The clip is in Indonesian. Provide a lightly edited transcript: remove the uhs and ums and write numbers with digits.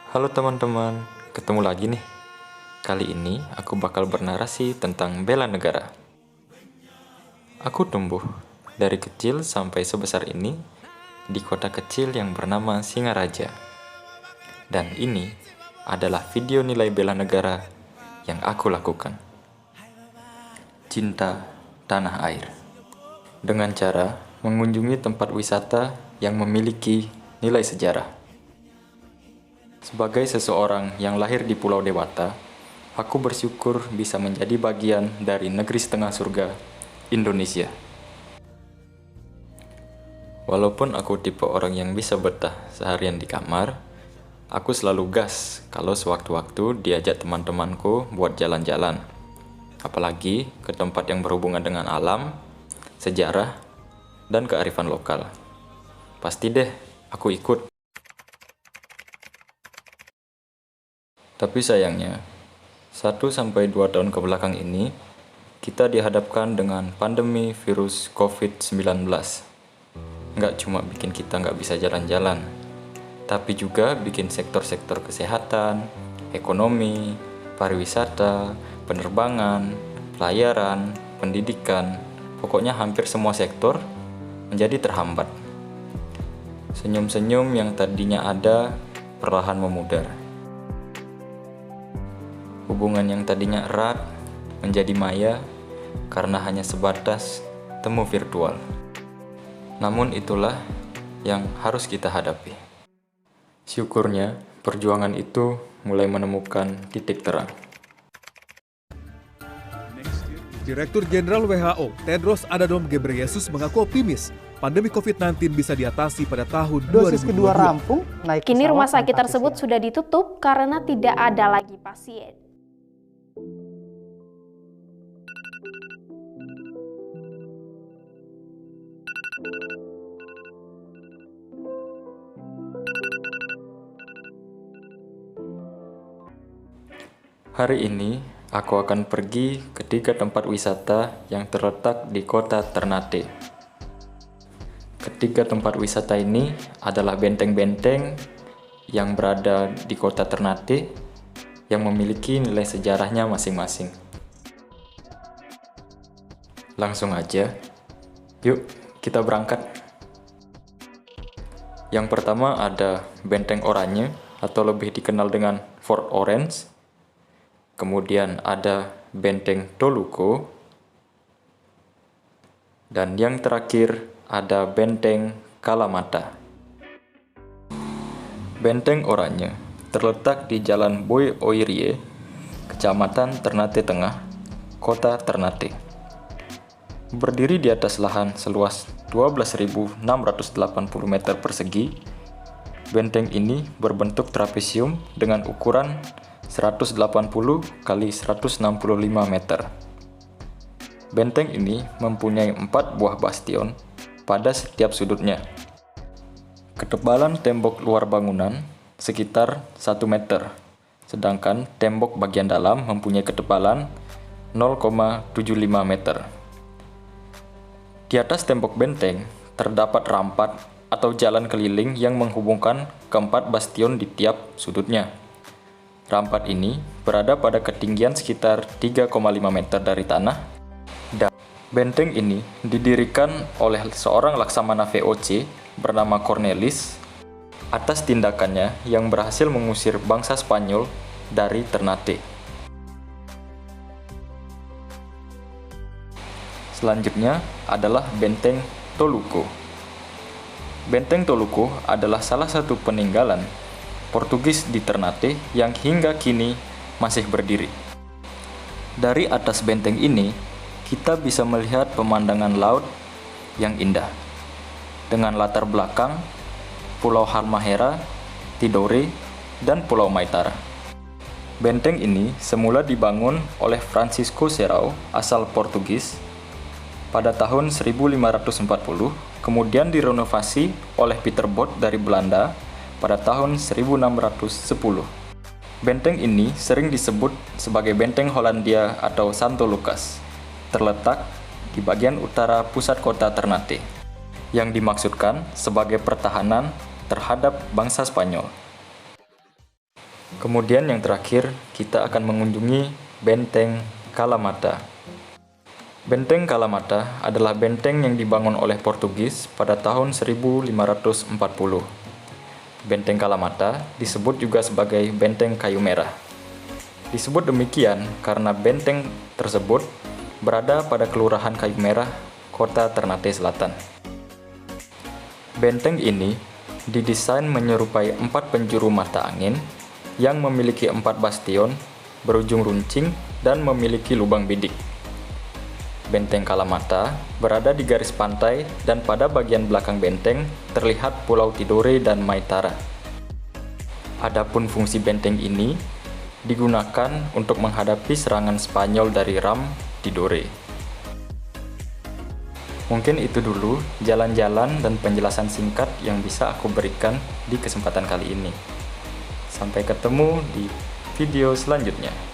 Halo teman-teman, ketemu lagi nih. Kali ini aku bakal bernarasi tentang bela negara. Aku tumbuh dari kecil sampai sebesar ini di kota kecil yang bernama Singaraja. Dan ini adalah video nilai bela negara yang aku lakukan. Cinta tanah air. Dengan cara mengunjungi tempat wisata yang memiliki nilai sejarah. Sebagai seseorang yang lahir di Pulau Dewata, aku bersyukur bisa menjadi bagian dari negeri setengah surga, Indonesia. Walaupun aku tipe orang yang bisa betah seharian di kamar, aku selalu gas kalau sewaktu-waktu diajak teman-temanku buat jalan-jalan. Apalagi ke tempat yang berhubungan dengan alam, sejarah, dan kearifan lokal. Pasti deh, aku ikut. Tapi sayangnya, 1-2 tahun ke belakang ini, kita dihadapkan dengan pandemi virus COVID-19. Nggak cuma bikin kita nggak bisa jalan-jalan, tapi juga bikin sektor-sektor kesehatan, ekonomi, pariwisata, penerbangan, pelayaran, pendidikan, pokoknya hampir semua sektor menjadi terhambat. Senyum-senyum yang tadinya ada perlahan memudar. Hubungan yang tadinya erat menjadi maya karena hanya sebatas temu virtual. Namun itulah yang harus kita hadapi. Syukurnya, perjuangan itu mulai menemukan titik terang. Direktur Jenderal WHO, Tedros Adhanom Ghebreyesus mengaku optimis pandemi COVID-19 bisa diatasi pada tahun 2022. Dosis kedua rampung, naik Kini pesawat rumah sakit tanpa tersebut PCR. sudah ditutup karena tidak ada lagi pasien. Hari ini, aku akan pergi ke 3 tempat wisata yang terletak di kota Ternate. Ketiga tempat wisata ini adalah benteng-benteng yang berada di kota Ternate yang memiliki nilai sejarahnya masing-masing. Langsung aja, yuk kita berangkat. Yang pertama ada Benteng Oranye atau lebih dikenal dengan Fort Orange. Kemudian ada Benteng Toluco. Dan yang terakhir ada Benteng Kalamata. Benteng Oranye terletak di Jalan Boy Oirie, Kecamatan Ternate Tengah, Kota Ternate. Berdiri di atas lahan seluas 12.680 meter persegi, benteng ini berbentuk trapesium dengan ukuran 180 kali 165 meter. Benteng ini mempunyai 4 buah bastion pada setiap sudutnya. Ketebalan tembok luar bangunan sekitar 1 meter, sedangkan tembok bagian dalam mempunyai ketebalan 0,75 meter. Di atas tembok benteng terdapat rampat atau jalan keliling yang menghubungkan keempat bastion di tiap sudutnya. Rampat ini berada pada ketinggian sekitar 3,5 meter dari tanah, dan benteng ini didirikan oleh seorang laksamana VOC bernama Cornelis atas tindakannya yang berhasil mengusir bangsa Spanyol dari Ternate. Selanjutnya adalah Benteng Toluco. Benteng Toluco adalah salah satu peninggalan Portugis di Ternate yang hingga kini masih berdiri. Dari atas benteng ini, kita bisa melihat pemandangan laut yang indah. Dengan latar belakang Pulau Halmahera, Tidore, dan Pulau Maitara. Benteng ini semula dibangun oleh Francisco Serrao asal Portugis pada tahun 1540, kemudian direnovasi oleh Peter Both dari Belanda pada tahun 1610. Benteng ini sering disebut sebagai Benteng Hollandia atau Santo Lucas, terletak di bagian utara pusat kota Ternate, yang dimaksudkan sebagai pertahanan terhadap bangsa Spanyol. Kemudian yang terakhir, kita akan mengunjungi Benteng Kalamata. Benteng Kalamata adalah benteng yang dibangun oleh Portugis pada tahun 1540. Benteng Kalamata disebut juga sebagai Benteng Kayu Merah. Disebut demikian karena benteng tersebut berada pada Kelurahan Kayu Merah, Kota Ternate Selatan. Benteng ini didesain menyerupai 4 penjuru mata angin yang memiliki 4 bastion, berujung runcing, dan memiliki lubang bidik. Benteng Kalamata berada di garis pantai dan pada bagian belakang benteng terlihat Pulau Tidore dan Maitara. Adapun fungsi benteng ini digunakan untuk menghadapi serangan Spanyol dari Ram Tidore. Mungkin itu dulu jalan-jalan dan penjelasan singkat yang bisa aku berikan di kesempatan kali ini. Sampai ketemu di video selanjutnya.